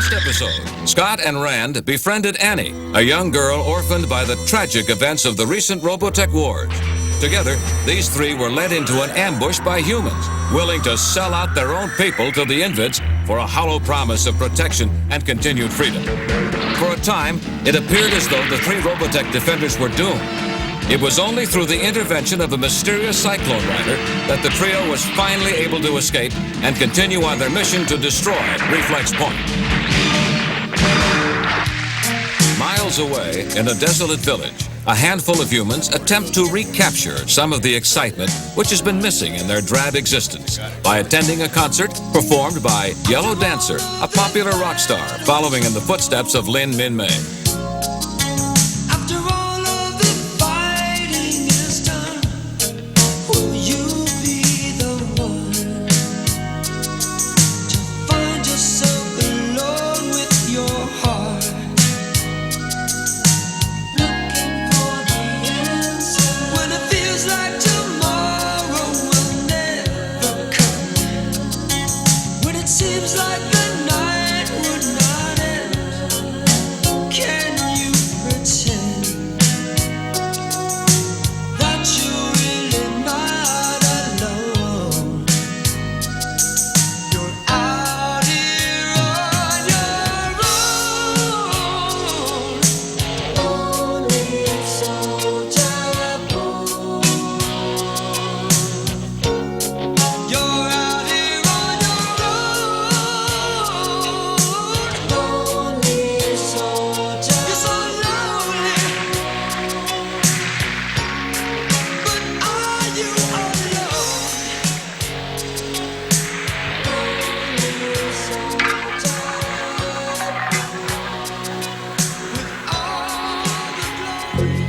last episode, Scott and Rand befriended Annie, a young girl orphaned by the tragic events of the recent Robotech wars. Together, these three were led into an ambush by humans, willing to sell out their own people to the Invids for a hollow promise of protection and continued freedom. For a time, it appeared as though the three Robotech defenders were doomed. It was only through the intervention of a mysterious Cyclone rider that the trio was finally able to escape and continue on their mission to destroy Reflex Point. Miles away, in a desolate village, a handful of humans attempt to recapture some of the excitement which has been missing in their drab existence by attending a concert performed by Yellow Dancer, a popular rock star following in the footsteps of Lin Min Mei.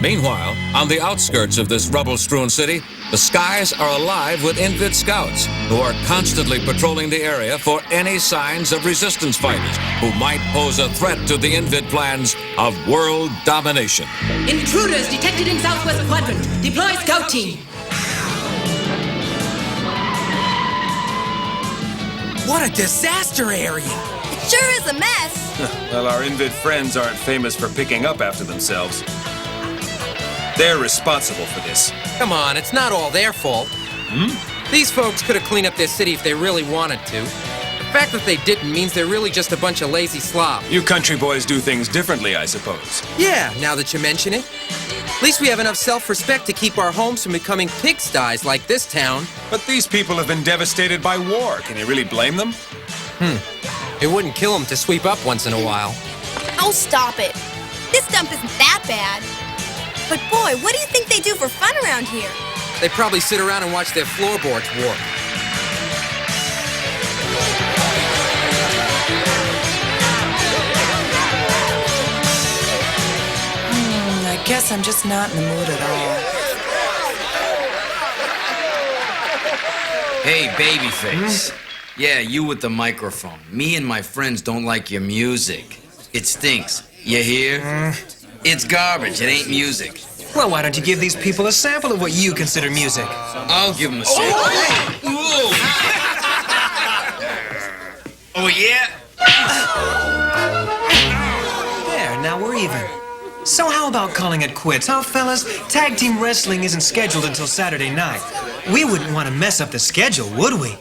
Meanwhile, on the outskirts of this rubble-strewn city, the skies are alive with Invid scouts who are constantly patrolling the area for any signs of resistance fighters who might pose a threat to the Invid plans of world domination. Intruders detected in southwest quadrant. Deploy scout team. What a disaster area! It sure is a mess. Well, our Invid friends aren't famous for picking up after themselves. They're responsible for this. Come on, it's not all their fault. These folks could have cleaned up their city if they really wanted to. The fact that they didn't means they're really just a bunch of lazy slobs. You country boys do things differently, I suppose. Yeah, now that you mention it. At least we have enough self-respect to keep our homes from becoming pigsties like this town. But these people have been devastated by war. Can you really blame them? It wouldn't kill them to sweep up once in a while. Oh, stop it. This dump isn't that bad. But boy, what do you think they do for fun around here? They probably sit around and watch their floorboards warp. I guess I'm just not in the mood at all. Hey, babyface. Yeah, you with the microphone. Me and my friends don't like your music. It stinks. You hear? It's garbage. It ain't music. Well, why don't you give these people a sample of what you consider music? I'll give them a sample. Oh, yeah? There, now we're even. So how about calling it quits, huh, fellas? Tag team wrestling isn't scheduled until Saturday night. We wouldn't want to mess up the schedule, would we?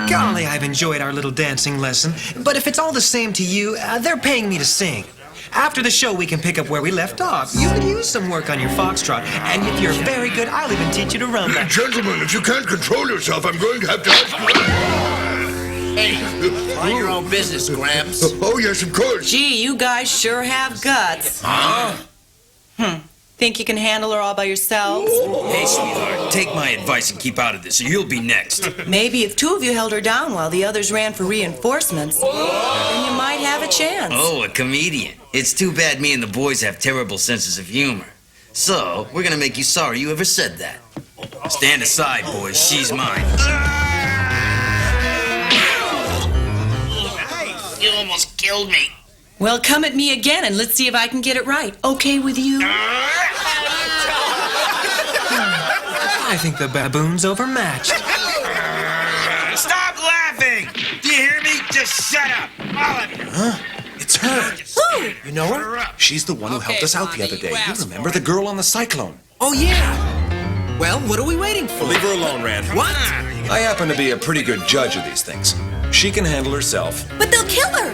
Golly, I've enjoyed our little dancing lesson. But if it's all the same to you, they're paying me to sing. After the show, we can pick up where we left off. You could use some work on your foxtrot. And if you're very good, I'll even teach you to rumba. Gentlemen, if you can't control yourself, I'm going to have to ask you... Hey, mind your own business, Gramps. Oh, yes, of course. Gee, you guys sure have guts. Huh? Think you can handle her all by yourselves? Hey, sweetheart, take my advice and keep out of this, or you'll be next. Maybe if two of you held her down while the others ran for reinforcements, then you might have a chance. Oh, a comedian. It's too bad me and the boys have terrible senses of humor. So, we're gonna make you sorry you ever said that. Stand aside, boys. She's mine. You almost killed me. Well, come at me again and let's see if I can get it right. Okay with you? I think the baboon's overmatched. Stop laughing! just shut up, all of you. Huh? It's her. You know her? She's the one who helped us out the other day. You remember the girl on the Cyclone? Oh, yeah. Well, what are we waiting for? Leave her alone, Rand. What? I happen to be a pretty good judge of these things. She can handle herself. But they'll kill her.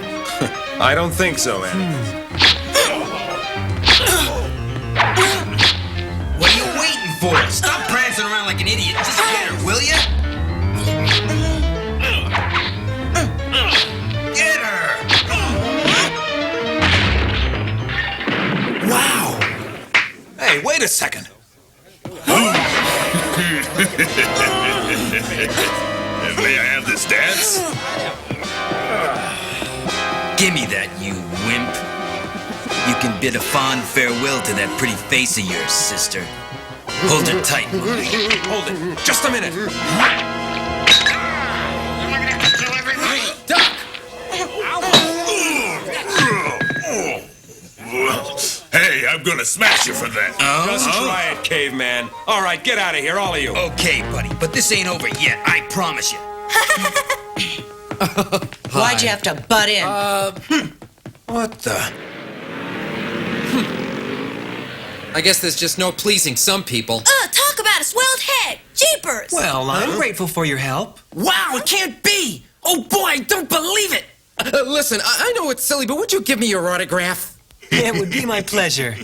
I don't think so, Annie. What are you waiting for? Stop prancing around like an idiot. Just get her, will ya? Get her! Wow! Hey, wait a second. May I have this dance? Give me that, you wimp. You can bid a fond farewell to that pretty face of yours, sister. Hold her tight. Hold it. Just a minute. Duck! Hey, I'm gonna smash you for that. Just try it, caveman. All right, get out of here, all of you. Okay, buddy, but this ain't over yet, I promise you. Why'd you have to butt in? What the? I guess there's just no pleasing some people. Talk about a swelled head. Jeepers. Well, I'm grateful for your help. Wow, it can't be! Oh boy, I don't believe it! Listen, I know it's silly, but would you give me your autograph? It would be my pleasure.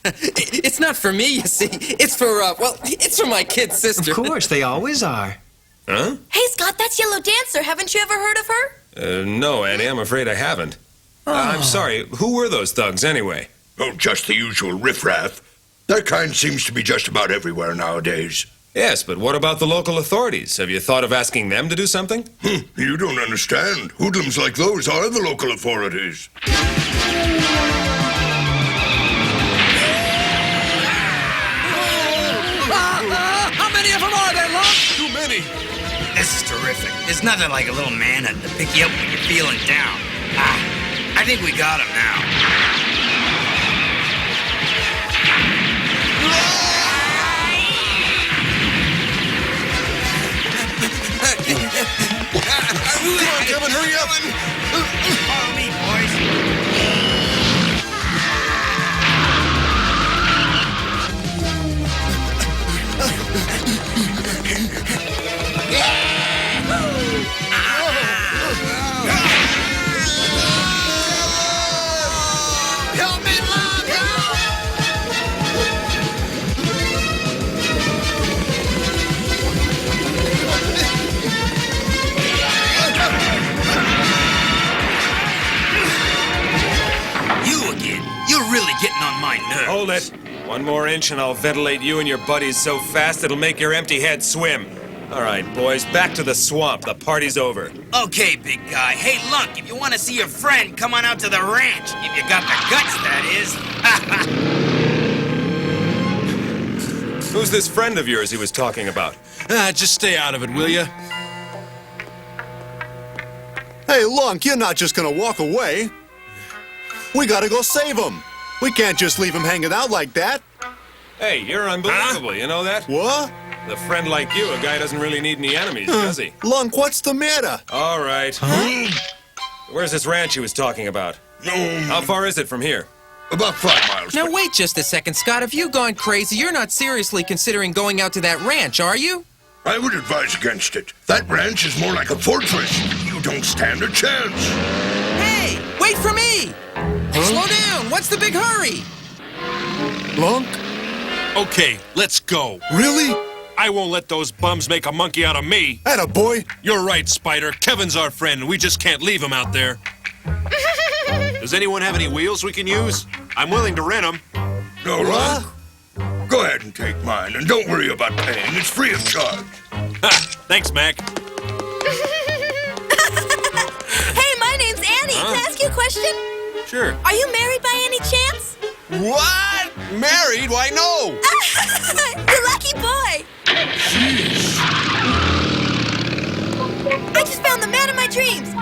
It's not for me, you see. It's for, it's for my kid sister. Of course, they always are. Huh? Hey, Scott, that's Yellow Dancer. Haven't you ever heard of her? No, Annie, I'm afraid I haven't. I'm sorry. Who were those thugs, anyway? Oh, just the usual riffraff. That kind seems to be just about everywhere nowadays. Yes, but what about the local authorities? Have you thought of asking them to do something? You don't understand. Hoodlums like those are the local authorities. How many of them are there, Lunk? Too many. This is terrific. There's nothing like a little manhunt to pick you up when you're feeling down. I think we got him now. Come on, Kevin, hurry up. Follow me, boys. Help me, Lunk! You again. You're really getting on my nerves. Hold it. One more inch and I'll ventilate you and your buddies so fast it'll make your empty head swim. All right, boys, back to the swamp. The party's over. Okay, big guy. Hey, Lunk, if you want to see your friend, come on out to the ranch. If you got the guts, that is. Who's this friend of yours he was talking about? Just stay out of it, will you? Hey, Lunk, you're not just gonna walk away. We gotta go save him. We can't just leave him hanging out like that. Hey, you're unbelievable, you know that? What? A friend like you, a guy doesn't really need any enemies, does he? Lunk, what's the matter? All right. Where's this ranch he was talking about? How far is it from here? About 5 miles. Now wait just a second, Scott. Have you gone crazy? You're not seriously considering going out to that ranch, are you? I would advise against it. That ranch is more like a fortress. You don't stand a chance. Hey, wait for me! Slow down! What's the big hurry? Lunk? Okay, let's go. Really? I won't let those bums make a monkey out of me. Atta boy. You're right, Spider. Kevin's our friend, and we just can't leave him out there. Does anyone have any wheels we can use? I'm willing to rent them. No, Lunk? Go ahead and take mine, and don't worry about paying. It's free of charge. Ha! Thanks, Mac. Hey, my name's Annie. Can I ask you a question? Sure. Are you married by any chance? What? Married? Why, no. You lucky boy. I just found the man of my dreams.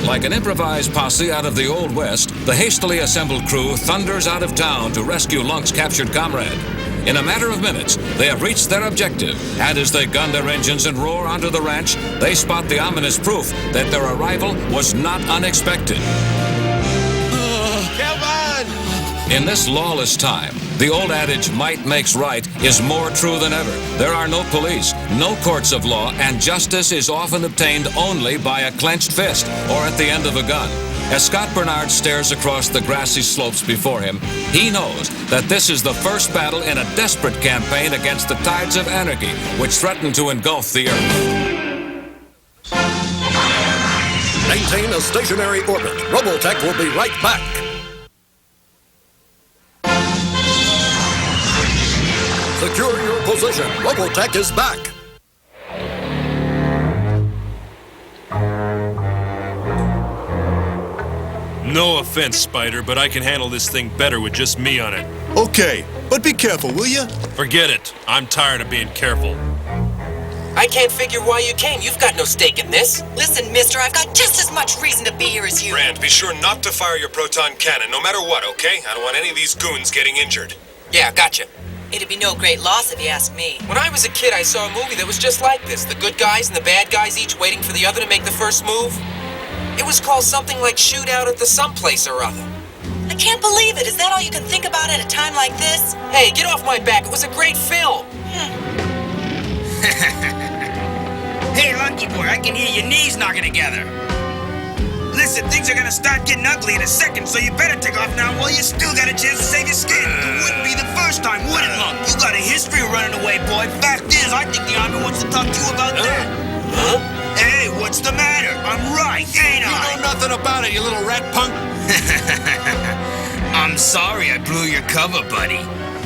Like an improvised posse out of the Old West, the hastily assembled crew thunders out of town to rescue Lunk's captured comrade. In a matter of minutes, they have reached their objective, and as they gun their engines and roar onto the ranch, they spot the ominous proof that their arrival was not unexpected. Come on! In this lawless time, the old adage, might makes right, is more true than ever. There are no police, no courts of law, and justice is often obtained only by a clenched fist or at the end of a gun. As Scott Bernard stares across the grassy slopes before him, he knows that this is the first battle in a desperate campaign against the tides of anarchy which threaten to engulf the earth. Maintain a stationary orbit. Robotech will be right back. Secure your position. Robotech is back. No offense, Spider, but I can handle this thing better with just me on it. Okay, but be careful, will you? Forget it. I'm tired of being careful. I can't figure why you came. You've got no stake in this. Listen, mister, I've got just as much reason to be here as you. Rand, be sure not to fire your proton cannon, no matter what, okay? I don't want any of these goons getting injured. Yeah, gotcha. It'd be no great loss if you ask me. When I was a kid, I saw a movie that was just like this. The good guys and the bad guys each waiting for the other to make the first move. It was called something like Shootout at the Someplace or Other. I can't believe it. Is that all you can think about at a time like this? Hey, get off my back. It was a great film. Hey, Lunky Boy, I can hear your knees knocking together. Listen, things are gonna start getting ugly in a second, so you better take off now while you still got a chance to save your skin. It wouldn't be the first time, would it, Lunk? You got a history of running away, boy. Fact is, I think the Army wants to talk to you about that. Huh? Hey, what's the matter? I'm right, ain't I? You know nothing about it, you little rat punk. I'm sorry I blew your cover, buddy.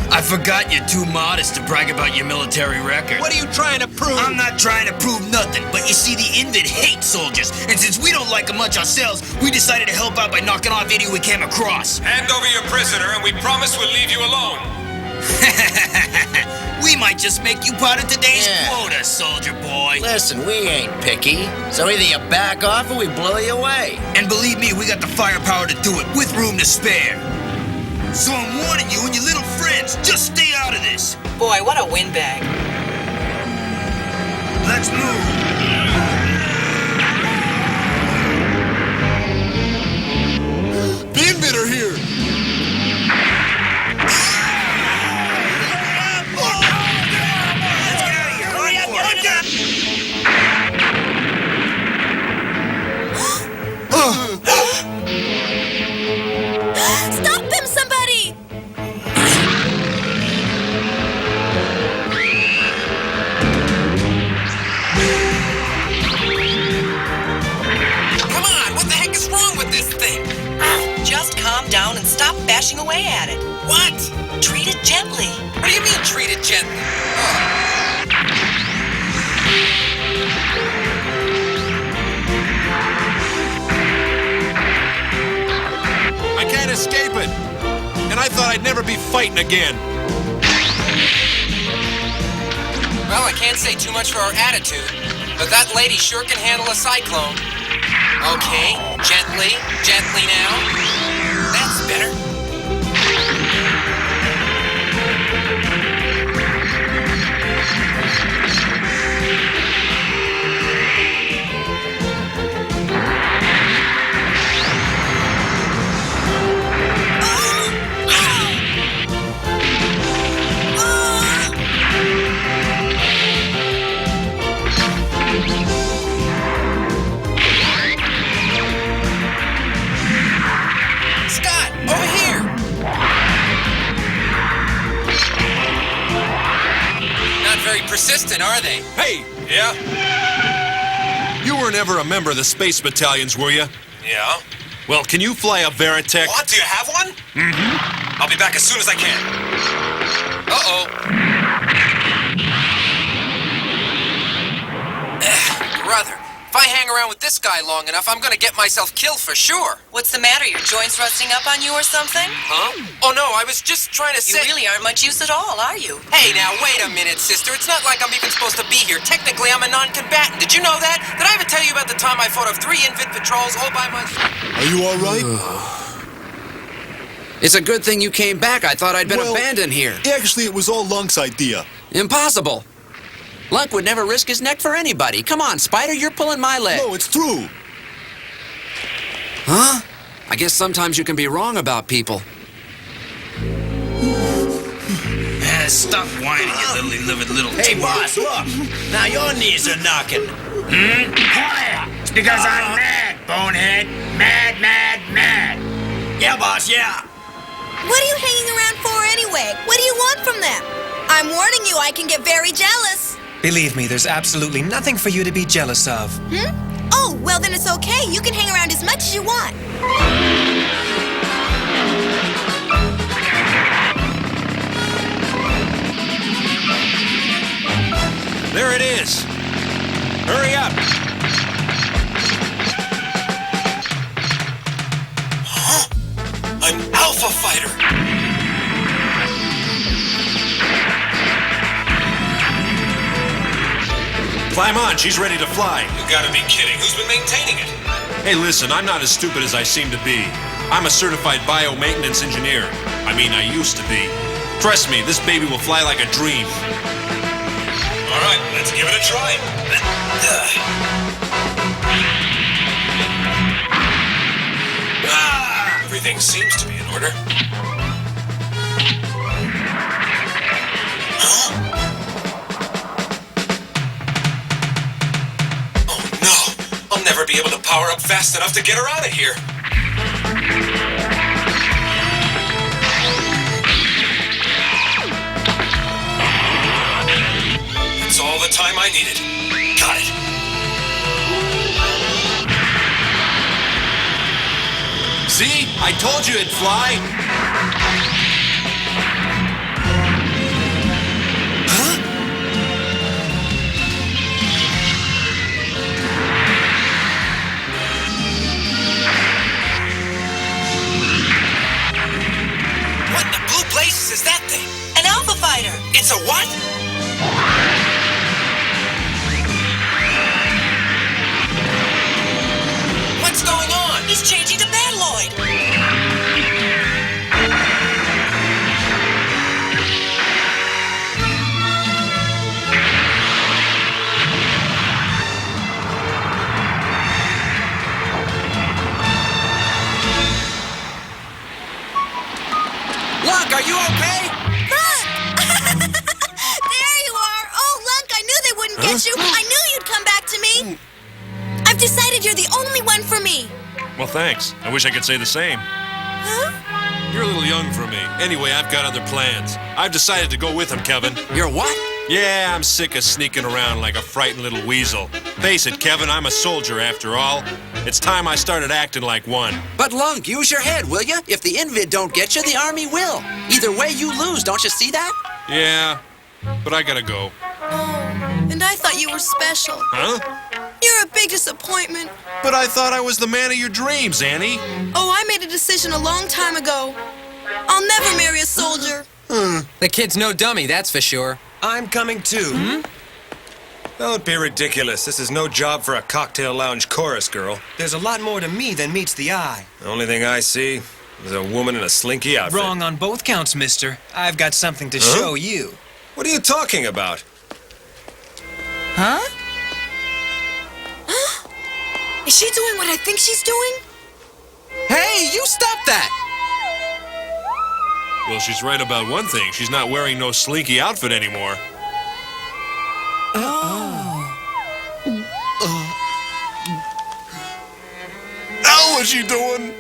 I forgot you're too modest to brag about your military record. What are you trying to prove? I'm not trying to prove nothing, but you see, the Invid hate soldiers, and since we don't like them much ourselves, we decided to help out by knocking off any we came across. Hand over your prisoner, and we promise we'll leave you alone. We might just make you part of today's quota, soldier boy. Listen, we ain't picky, so either you back off or we blow you away. And believe me, we got the firepower to do it, with room to spare. So I'm warning you and your little friends, just stay out of this. Boy, what a windbag. Let's move. The Invid are here! Stop them, somebody! Come on, what the heck is wrong with this thing? Just calm down and stop bashing away at it. What? Treat it gently. What do you mean, treat it gently? I can't escape it. And I thought I'd never be fighting again. Well, I can't say too much for her attitude, but that lady sure can handle a cyclone. Okay, gently now. That's better. Scott, over here! Not very persistent, are they? Hey! Yeah? You were never a member of the Space Battalions, were you? Yeah? Well, can you fly a Veritech? What? Do you have one? Mm-hmm. I'll be back as soon as I can. Brother, if I hang around with this guy long enough, I'm gonna get myself killed for sure. What's the matter? Your joints rusting up on you or something? Huh? Oh no, I was just trying to say... You really aren't much use at all, are you? Hey, now, wait a minute, sister. It's not like I'm even supposed to be here. Technically, I'm a non-combatant. Did you know that? Did I ever tell you about the time I fought off 3 Invid patrols all by myself? Are you all right? It's a good thing you came back. I thought I'd been Well, abandoned here. Actually, it was all Lunk's idea. Impossible. Lunk would never risk his neck for anybody. Come on, Spider, you're pulling my leg. No, it's true. Huh? I guess sometimes you can be wrong about people. Stop whining, you livid little Hey, twat. boss, look. Now your knees are knocking. It's because I'm mad, bonehead. Mad, mad, mad. Yeah, boss, yeah. What are you hanging around for anyway? What do you want from them? I'm warning you, I can get very jealous. Believe me, there's absolutely nothing for you to be jealous of. Oh, well then it's okay. You can hang around as much as you want. There it is. Hurry up. Huh? An Alpha Fighter. Climb on, she's ready to fly. You gotta be kidding. Who's been maintaining it? Hey, listen, I'm not as stupid as I seem to be. I'm a certified bio-maintenance engineer. I mean, I used to be. Trust me, this baby will fly like a dream. All right, let's give it a try. Everything seems to be in order. Huh? Oh no! I'll never be able to power up fast enough to get her out of here. That's all the time I needed. Got it. See? I told you it'd fly. Huh? What in the blue blazes is that thing? An Alpha Fighter. It's a what? What's going on? He's changing to Badloid. Lunk, are you okay? Lunk! There you are! Oh, Lunk, I knew they wouldn't get you. I knew you'd come back to me. I've decided you're the only one for me. Well, thanks. I wish I could say the same. Huh? You're a little young for me. Anyway, I've got other plans. I've decided to go with him, Kevin. You're what? Yeah, I'm sick of sneaking around like a frightened little weasel. Face it, Kevin, I'm a soldier after all. It's time I started acting like one. But Lunk, use your head, will you? If the Invid don't get you, the Army will. Either way, you lose. Don't you see that? Yeah, but I gotta go. Oh, and I thought you were special. Huh? You're a big disappointment. But I thought I was the man of your dreams, Annie. Oh, I made a decision a long time ago. I'll never marry a soldier. The kid's no dummy, that's for sure. I'm coming too. Don't be ridiculous. This is no job for a cocktail lounge chorus girl. There's a lot more to me than meets the eye. The only thing I see is a woman in a slinky outfit. Wrong on both counts, mister. I've got something to show you. What are you talking about? Huh? Is she doing what I think she's doing? Hey, you stop that! Well, she's right about one thing. She's not wearing no slinky outfit anymore. Now what's she doing?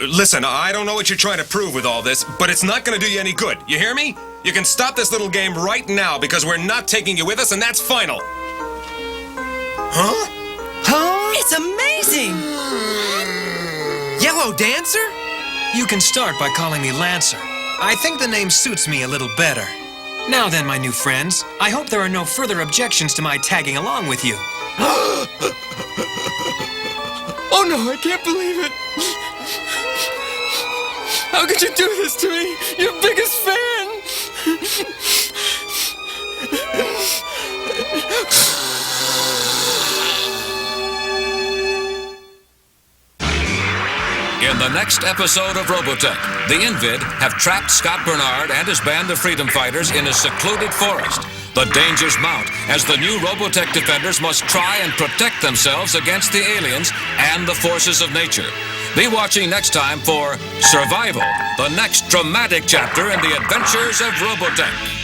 Listen, I don't know what you're trying to prove with all this, but it's not going to do you any good. You hear me? You can stop this little game right now because we're not taking you with us, and that's final. Huh? Huh? It's amazing. Yellow Dancer? You can start by calling me Lancer. I think the name suits me a little better. Now then, my new friends, I hope there are no further objections to my tagging along with you. Oh no, I can't believe it! How could you do this to me? Your biggest fan! In the next episode of Robotech, the Invid have trapped Scott Bernard and his band of freedom fighters in a secluded forest. The dangers mount as the new Robotech defenders must try and protect themselves against the aliens and the forces of nature. Be watching next time for Survival, the next dramatic chapter in the adventures of Robotech.